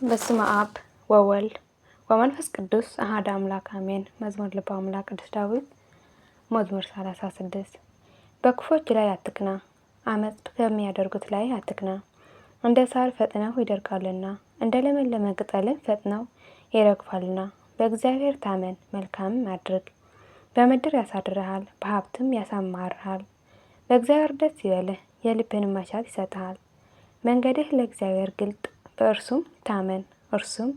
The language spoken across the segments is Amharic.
በስመ አብ ወወልድ ወመንፈስ ቅዱስ አሐዱ አምላክ አሜን። መዝሙር ልበ አምላክ ቅዱስ ዳዊት መዝሙር 36 በክፎች ላይ አትቅና፣ አመፅ በሚያደርጉት ላይ አትቅና። እንደ ሳር ፈጥነው ይደርቃሉና እንደ ለመለመ ቅጠልም ፈጥነው ይረግፋሉና። በእግዚአብሔር ታመን፣ መልካምም አድርግ፣ በምድር ያሳድርሃል፣ በሀብትም ያሰማርሃል። በእግዚአብሔር ደስ ይበልህ፣ የልብህን መሻት ይሰጥሃል። መንገድህ ለእግዚአብሔር ግልጥ፣ በእርሱም ታመን፣ እርሱም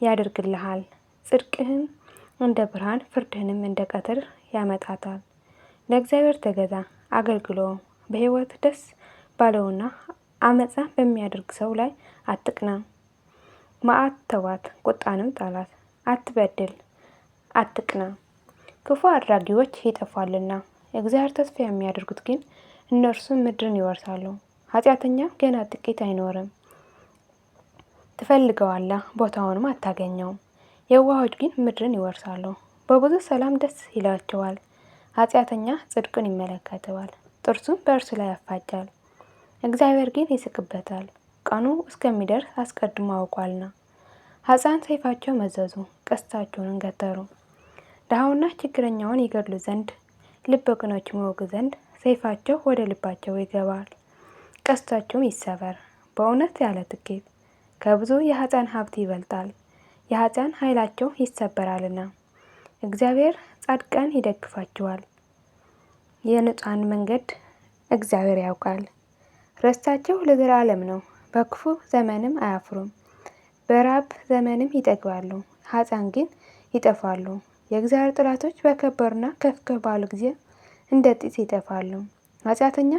ያደርግልሃል። ጽድቅህም እንደ ብርሃን፣ ፍርድህንም እንደ ቀትር ያመጣታል። ለእግዚአብሔር ተገዛ፣ አገልግሎ፣ በሕይወት ደስ ባለውና አመፃ በሚያደርግ ሰው ላይ አትቅና። መዓት ተዋት፣ ቁጣንም ጣላት፣ አትበድል፣ አትቅና። ክፉ አድራጊዎች ይጠፋልና እግዚአብሔር ተስፋ የሚያደርጉት ግን እነርሱም ምድርን ይወርሳሉ። ኃጢአተኛ ገና ጥቂት አይኖርም፣ ትፈልገዋለህ፣ ቦታውንም አታገኘውም። የዋሆች ግን ምድርን ይወርሳሉ፣ በብዙ ሰላም ደስ ይላቸዋል። ኃጢአተኛ ጽድቅን ይመለከተዋል፣ ጥርሱም በእርሱ ላይ ያፋጃል። እግዚአብሔር ግን ይስቅበታል፣ ቀኑ እስከሚደርስ አስቀድሞ አውቋልና። ኃጥአን ሰይፋቸው መዘዙ፣ ቀስታቸውን ገተሩ። ድሃውና ችግረኛውን ይገድሉ ዘንድ፣ ልበ ቅኖችም ይወጉ ዘንድ ሰይፋቸው ወደ ልባቸው ይገባል፣ ቀስታቸውም ይሰበር። በእውነት ያለ ትዕቢት ከብዙ የኃጥአን ሀብት ይበልጣል፣ የኃጥአን ኃይላቸው ይሰበራልና። እግዚአብሔር ጻድቃን ይደግፋቸዋል፣ የንጹሐን መንገድ እግዚአብሔር ያውቃል። ርስታቸው ለዘላለም ነው፣ በክፉ ዘመንም አያፍሩም። በራብ ዘመንም ይጠግባሉ፣ ኃጥአን ግን ይጠፋሉ። የእግዚአብሔር ጠላቶች በከበሩና ከፍ ከፍ ባሉ ጊዜ እንደ ጢስ ይጠፋሉ። ኃጢአተኛ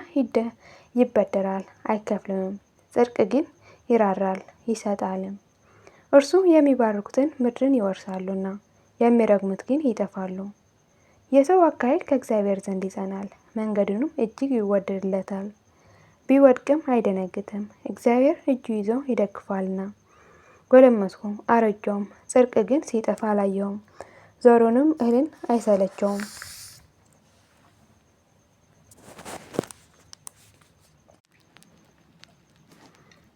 ይበደራል አይከፍልምም፣ ጽድቅ ግን ይራራል ይሰጣልም። እርሱ የሚባርኩትን ምድርን ይወርሳሉና የሚረግሙት ግን ይጠፋሉ። የሰው አካሄድ ከእግዚአብሔር ዘንድ ይጸናል፣ መንገዱንም እጅግ ይወደድለታል። ቢወድቅም አይደነግጥም፣ እግዚአብሔር እጁ ይዞ ይደግፋልና። ጎለመስኩም አረጀውም፣ ጽድቅ ግን ሲጠፋ አላየውም። ዘሩንም እህልን አይሰለቸውም።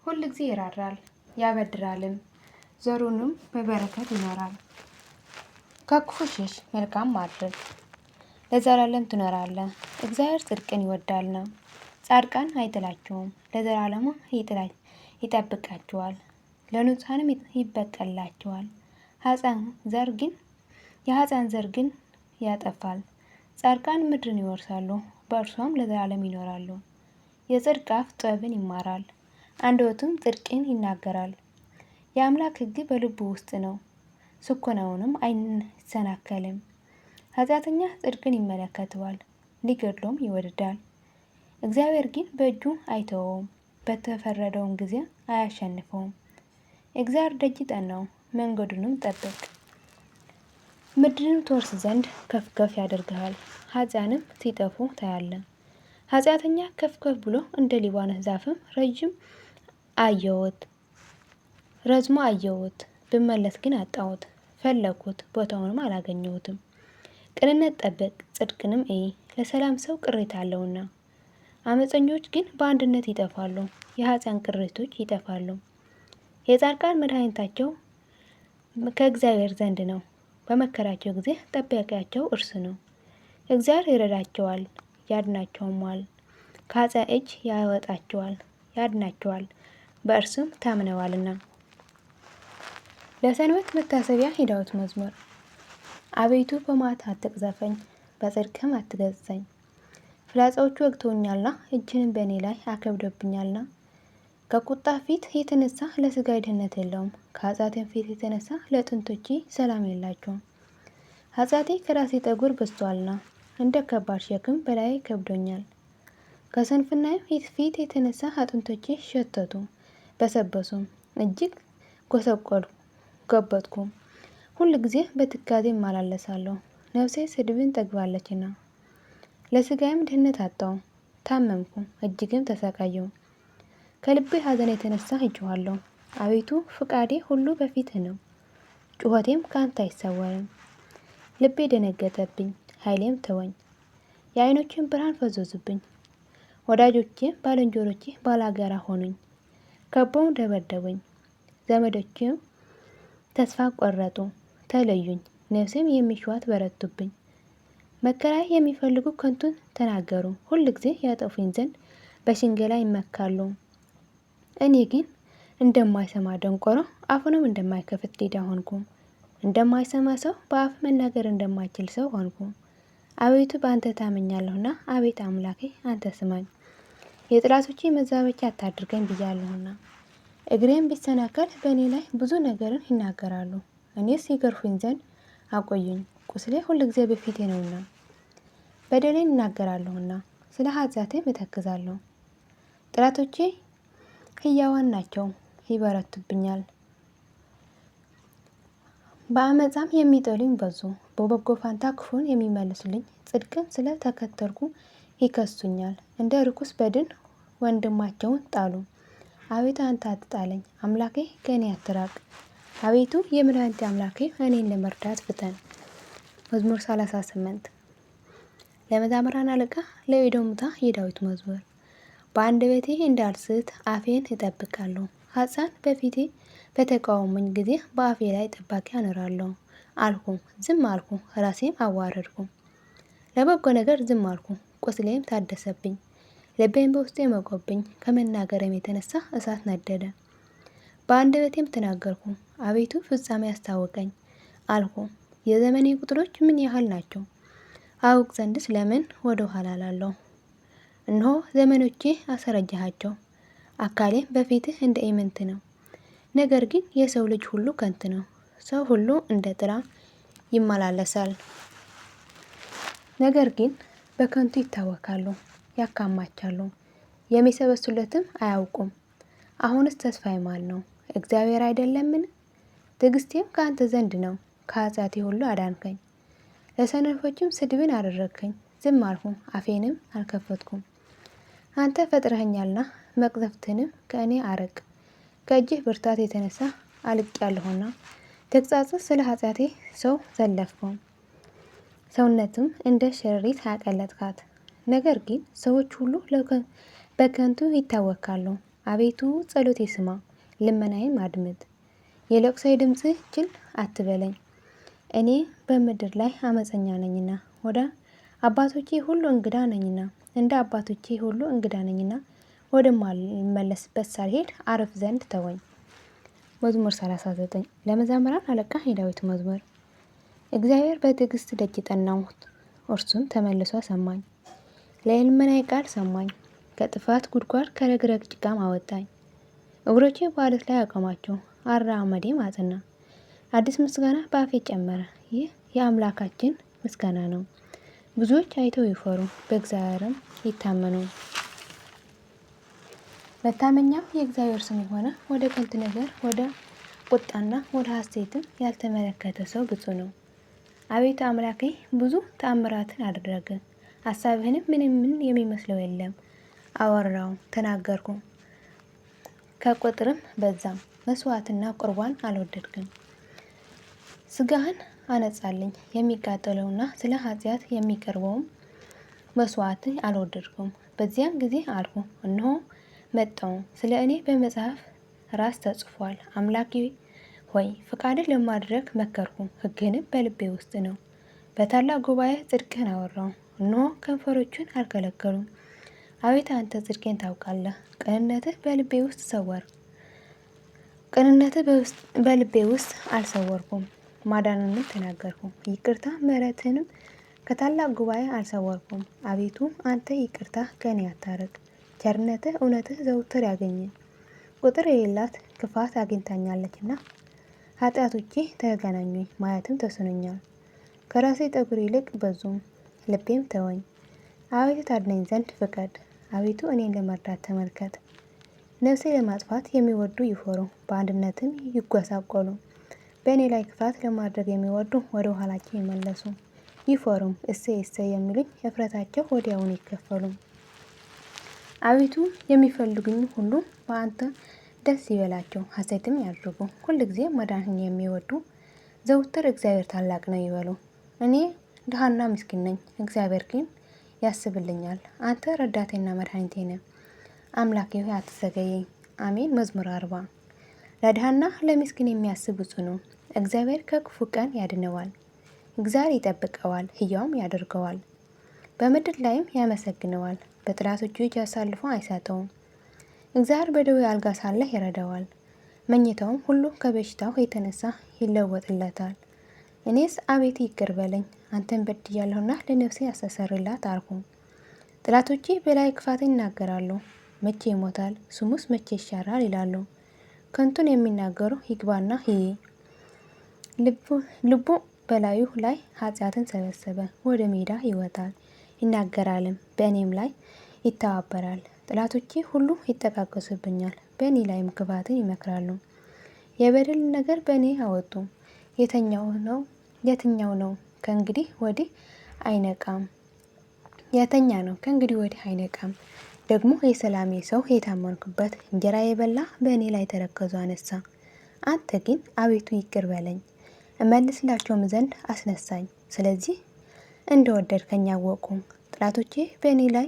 ሁል ጊዜ ይራራል ያበድራልም፣ ዘሩንም በበረከት ይኖራል። ከክፉ ሽሽ፣ መልካም ማድረግ፣ ለዘላለም ትኖራለህ። እግዚአብሔር ጽድቅን ይወዳልና ጻድቃን አይጥላቸውም፣ ለዘላለሙ ይጠብቃቸዋል፣ ለንጹሐንም ይበቀላቸዋል። የኃጥአን ዘር ግን ያጠፋል። ጻድቃን ምድርን ይወርሳሉ፣ በእርሷም ለዘላለም ይኖራሉ። የጽድቅ አፍ ጥበብን ይማራል፣ አንደበቱም ጽድቅን ይናገራል። የአምላክ ሕግ በልቡ ውስጥ ነው፣ ስኮናውንም አይሰናከልም። ኃጢአተኛ ጽድቅን ይመለከተዋል፣ ሊገድለውም ይወድዳል። እግዚአብሔር ግን በእጁ አይተወውም፣ በተፈረደውም ጊዜ አያሸንፈውም። እግዚአብሔር ደጅ ጠናው፣ መንገዱንም ጠብቅ። ምድርን ትወርስ ዘንድ ከፍ ከፍ ያደርግሃል፣ ኃጥአንም ሲጠፉ ታያለህ። ኃጢአተኛ ከፍ ከፍ ብሎ እንደ ሊባኖስ ዛፍም ረዝሞ አየሁት፣ ብመለስ ግን አጣሁት። ፈለግኩት፣ ቦታውንም አላገኘሁትም። ቅንነት ጠብቅ፣ ጽድቅንም እይ፣ ለሰላም ሰው ቅሬታ አለውና። አመፀኞች ግን በአንድነት ይጠፋሉ፣ የኃጥአን ቅሬቶች ይጠፋሉ። የጻድቃን መድኃኒታቸው ከእግዚአብሔር ዘንድ ነው፣ በመከራቸው ጊዜ ጠባቂያቸው እርሱ ነው። እግዚአብሔር ይረዳቸዋል ያድናቸውማል፣ ከኃጥአን እጅ ያወጣቸዋል ያድናቸዋል፣ በእርሱም ታምነዋልና። ለሰንበት መታሰቢያ የዳዊት መዝሙር። አቤቱ በመዓት አትቅዘፈኝ፣ በጽድቅህም አትገሥጸኝ። ፍላጻዎቹ ወግተውኛልና እጅህንም በእኔ ላይ አከብዶብኛልና። ከቁጣ ፊት የተነሳ ለሥጋዬ ድህነት የለውም፣ ከኃጢአቴም ፊት የተነሳ ለአጥንቶቼ ሰላም የላቸውም። ኃጢአቴ ከራሴ ጠጉር በዝቶአልና እንደ ከባድ ሸክም በላዬ ከብዶኛል። ከስንፍናዬም ፊት የተነሳ አጥንቶቼ ሸተቱ በሰበሱም፣ እጅግ ጎበጥኩም። ሁል ጊዜ በትካዜ እመላለሳለሁ፣ ነፍሴ ስድብን ጠግባለችና። ለሥጋዬም ድህነት አጣሁ፣ ታመምኩ፣ እጅግም ተሰቃየሁ። ከልቤ ሐዘን የተነሳ እጮኻለሁ። አቤቱ ፈቃዴ ሁሉ በፊትህ ነው፣ ጩኸቴም ከአንተ አይሰወርም። ልቤ ደነገጠብኝ፣ ኃይሌም ተወኝ፣ የዓይኖቼም ብርሃን ፈዘዙብኝ። ወዳጆቼ ባልንጀሮቼ ባላጋራ ሆኑኝ፣ ከበው ደበደቡኝ። ዘመዶችም ተስፋ ቆረጡ፣ ተለዩኝ። ነፍሴም የሚሿት በረቱብኝ። መከራ የሚፈልጉ ከንቱን ተናገሩ፣ ሁል ጊዜ ያጠፉኝ ዘንድ በሽንገላ ይመካሉ። እኔ ግን እንደማይሰማ ደንቆሮ አፉንም እንደማይከፍት ዲዳ ሆንኩ። እንደማይሰማ ሰው በአፍ መናገር እንደማይችል ሰው ሆንኩ። አቤቱ በአንተ ታመኛለሁና፣ አቤት አምላኬ አንተ ስማኝ። የጥላቶቼ መዛበቻ አታድርገኝ ብያለሁና። እግሬም ቢሰናከል በእኔ ላይ ብዙ ነገርን ይናገራሉ። እኔስ ይገርፉኝ ዘንድ አቆዩኝ፣ ቁስሌ ሁል ጊዜ በፊቴ ነውና። በደሌን እናገራለሁና ስለ ኃጢአቴም እተክዛለሁ። ጥላቶቼ ሕያዋን ናቸው፣ ይበረቱብኛል። በአመፃም የሚጠሉኝ በዙ። በበጎ ፋንታ ክፉን የሚመልሱልኝ ጽድቅን ስለ ተከተልኩ ይከሱኛል። እንደ ርኩስ በድን ወንድማቸውን ጣሉ። አቤቱ አንተ አትጣለኝ፣ አምላኬ ከእኔ አትራቅ። አቤቱ የመድኃኒቴ አምላኬ እኔን ለመርዳት ፍጠን። መዝሙር 38 ለመዘምራን አለቃ ለኤዶምታ የዳዊት መዝሙር። በአንደበቴ እንዳልስት አፌን እጠብቃለሁ። ኃጥአን በፊቴ በተቃወሙኝ ጊዜ በአፌ ላይ ጠባቂ አኖራለሁ። አልኩ፣ ዝም አልኩ፣ ራሴም አዋረድኩ። ለበጎ ነገር ዝም አልኩ፣ ቁስሌም ታደሰብኝ። ልቤም በውስጤ ሞቀብኝ፣ ከመናገሬም የተነሳ እሳት ነደደ። በአንደበቴም ተናገርኩ፣ አቤቱ ፍጻሜ አስታውቀኝ አልኩ። የዘመኔ ቁጥሮች ምን ያህል ናቸው? አውቅ ዘንድስ ለምን ወደ ኋላ እላለሁ? እነሆ ዘመኖቼ አስረጀሃቸው፣ አካሌም በፊትህ እንደ ኢምንት ነው። ነገር ግን የሰው ልጅ ሁሉ ከንቱ ነው፣ ሰው ሁሉ እንደ ጥላ ይመላለሳል። ነገር ግን በከንቱ ይታወካሉ፣ ያካማቻሉ፣ የሚሰበስቡለትም አያውቁም። አሁንስ ተስፋዬ ማን ነው? እግዚአብሔር አይደለምን? ትዕግስቴም ከአንተ ዘንድ ነው። ከኃጢአቴ ሁሉ አዳንከኝ። ለሰነፎችም ስድብን አደረግከኝ። ዝም አልሁ፣ አፌንም አልከፈትኩም። አንተ ፈጥረኸኛልና መቅዘፍትንም ከእኔ አርቅ። ከእጅህ ብርታት የተነሳ አልቄአለሁና ተግሣጽህ ስለ ኃጢአቴ ሰው ዘለፍከው፣ ሰውነትም እንደ ሸረሪት አቀለጥካት። ነገር ግን ሰዎች ሁሉ በከንቱ ይታወካሉ። አቤቱ ጸሎቴ ስማ፣ ልመናዬም አድምጥ። የለቅሶዬ ድምፅ ችል አትበለኝ። እኔ በምድር ላይ አመፀኛ ነኝና፣ ወደ አባቶቼ ሁሉ እንግዳ ነኝና፣ እንደ አባቶቼ ሁሉ እንግዳ ነኝና ወደማልመለስበት ሳልሄድ አርፍ ዘንድ ተወኝ። መዝሙር 39 ለመዘምራን አለቃ የዳዊት መዝሙር። እግዚአብሔር በትዕግስት ደጅ ጠናሁት፣ እርሱም ተመልሶ ሰማኝ። ለልመናዬ ቃል ሰማኝ፣ ከጥፋት ጉድጓድ ከረግረግ ጭቃም አወጣኝ። እግሮቼ በዓለት ላይ አቆማቸው፣ አረማመዴም አጸና። አዲስ ምስጋና በአፌ ጨመረ። ይህ የአምላካችን ምስጋና ነው። ብዙዎች አይተው ይፈሩ፣ በእግዚአብሔርም ይታመኑ። መታመኛው የእግዚአብሔር ስም የሆነ ወደ ከንቱ ነገር ወደ ቁጣና ወደ ሐሴትም ያልተመለከተ ሰው ብፁዕ ነው። አቤቱ አምላኬ ብዙ ተአምራትን አደረገ፣ ሐሳብህንም ምን የሚመስለው የለም። አወራው፣ ተናገርኩ፣ ከቁጥርም በዛም። መስዋዕትና ቁርባን አልወደድክም። ስጋህን አነጻልኝ፣ የሚቃጠለውና ስለ ኃጢአት የሚቀርበውም መስዋዕት አልወደድኩም። በዚያን ጊዜ አልኩ፣ እነሆ መጣሁ፣ ስለ እኔ በመጽሐፍ ራስ ተጽፏል። አምላኬ ሆይ ፈቃድን ለማድረግ መከርኩ፣ ሕግህንም በልቤ ውስጥ ነው። በታላቅ ጉባኤ ጽድቅህን አወራሁ፣ እነሆ ከንፈሮቹን አልከለከሉም። አቤቱ አንተ ጽድቄን ታውቃለህ፣ ቅንነትህ በልቤ ውስጥ ሰወር። ቅንነትህ በልቤ ውስጥ አልሰወርኩም። ማዳንንም ተናገርኩ፣ ይቅርታ ምሕረትህንም ከታላቅ ጉባኤ አልሰወርኩም። አቤቱ አንተ ይቅርታ ከኔ አታርቅ፣ ቸርነትህ እውነትህ ዘውትር ያገኘኝ። ቁጥር የሌላት ክፋት አግኝታኛለችና ኃጢአቶቼ ተገናኙኝ፣ ማየትም ተስኖኛል። ከራሴ ጠጉር ይልቅ በዙም፣ ልቤም ተወኝ። አቤቱ ታድነኝ ዘንድ ፍቀድ፣ አቤቱ እኔን ለመርዳት ተመልከት። ነፍሴ ለማጥፋት የሚወዱ ይፈሩ፣ በአንድነትም ይጎሳቆሉ። በእኔ ላይ ክፋት ለማድረግ የሚወዱ ወደ ኋላቸው ይመለሱ፣ ይፈሩም፣ እሰይ እሰይ የሚሉኝ እፍረታቸው ወዲያውኑ ይከፈሉ። አቤቱ የሚፈልጉኝ ሁሉ በአንተ ደስ ይበላቸው፣ ሐሴትም ያድርጉ። ሁልጊዜ መዳንህን የሚወዱ ዘውትር እግዚአብሔር ታላቅ ነው ይበሉ። እኔ ድሃና ምስኪን ነኝ፣ እግዚአብሔር ግን ያስብልኛል። አንተ ረዳቴና መድኃኒቴ ነህ። አምላኬ ሆይ አትዘገየኝ። አሜን። መዝሙር 40 ለድሃና ለምስኪን የሚያስብ ብፁዕ ነው። እግዚአብሔር ከክፉ ቀን ያድነዋል። እግዚአብሔር ይጠብቀዋል፣ ሕያውም ያደርገዋል። በምድር ላይም ያመሰግነዋል። በጠላቶቹ እጅ አሳልፎ አይሰጠውም። እግዚአብሔር በደዌ አልጋ ሳለ ይረዳዋል። መኝታውም ሁሉ ከበሽታው የተነሳ ይለወጥለታል። እኔስ አቤት ይቅር በለኝ፣ አንተን በድያለሁና ለነፍሴ አስተሰርይላት አልኩ። ጠላቶቼ በላይ ክፋትን ይናገራሉ። መቼ ይሞታል? ስሙስ መቼ ይሻራል ይላሉ። ከንቱን የሚናገሩ ይግባና ይይ። ልቡ በላዩ ላይ ኃጢአትን ሰበሰበ። ወደ ሜዳ ይወጣል ይናገራልም፣ በእኔም ላይ ይተባበራል። ጠላቶቼ ሁሉ ይጠቃቀሱብኛል፣ በእኔ ላይም ክፋትን ይመክራሉ። የበደል ነገር በእኔ አወጡ። የትኛው ነው ከእንግዲህ ወዲህ አይነቃም? የተኛ ነው ከእንግዲህ ወዲህ አይነቃም። ደግሞ የሰላሜ ሰው የታመንኩበት እንጀራ የበላ በእኔ ላይ ተረከዙ አነሳ። አንተ ግን አቤቱ ይቅር በለኝ፣ እመልስላቸውም ዘንድ አስነሳኝ። ስለዚህ እንደወደድከኝ አወቁ። ጠላቶቼ በእኔ ላይ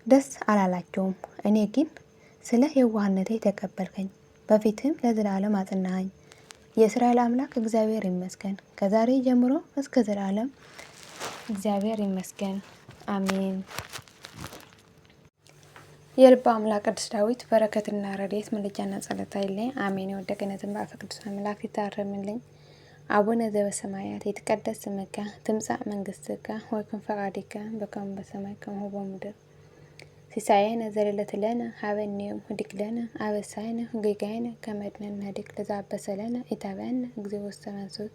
ደስ አላላቸውም። እኔ ግን ስለ የዋህነቴ ተቀበልከኝ፣ በፊትም ለዘላለም አጽናኸኝ። የእስራኤል አምላክ እግዚአብሔር ይመስገን፣ ከዛሬ ጀምሮ እስከ ዘላለም እግዚአብሔር ይመስገን፣ አሜን። የልብ አምላክ ቅዱስ ዳዊት በረከትና ረድኤት ምልጃና ጸሎት አይለኝ፣ አሜን። የወደቀነትን በአፈ ቅዱስ አምላክ ይታረምልኝ። አቡነ ዘበሰማያት ይትቀደስ ስምከ ትምጻእ መንግስትከ ወይኩን ፈቃድከ በከመ በሰማይ ከማሁ በምድር ሲሳየነ ዘለለዕለትነ ሀበነ ዮም ህድግ ለነ አበሳየነ ወጌጋየነ ከመ ንሕነኒ ንህድግ ለዘአበሰለነ ኢታብአነ እግዚኦ ውስተ መንሱት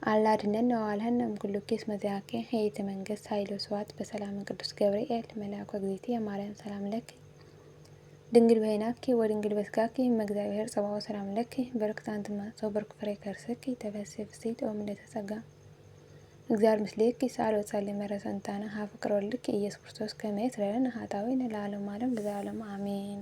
አላ አድኅነነ ወባልሐነ እምኩሉ ኪስ መዚአኬ የይእቲ መንግስት ኃይል ወስብሐት በሰላም ቅዱስ ገብርኤል መልአኩ እግዝእትየ ማርያም ሰላም ለኪ ድንግል በኅሊናኪ ወድንግል በሥጋኪ እመ እግዚአብሔር ጸባኦት ሰላም ለኪ በረከት አንቲ እምአንጽሖ በርኩ ፍሬ ከርሥኪ ተፈሥሒ ፍሥሕት ወምልዕተ ጸጋ እግዚአብሔር ምስሌኪ ሳህል ወጸልይ መረሰንታነ ሀ ፍቅር ወልድኪ ኢየሱስ ክርስቶስ ከመ ይስረይ ለነ ኃጣውኢነ ለዓለሙ ዓለም ለዘላለሙ አሜን።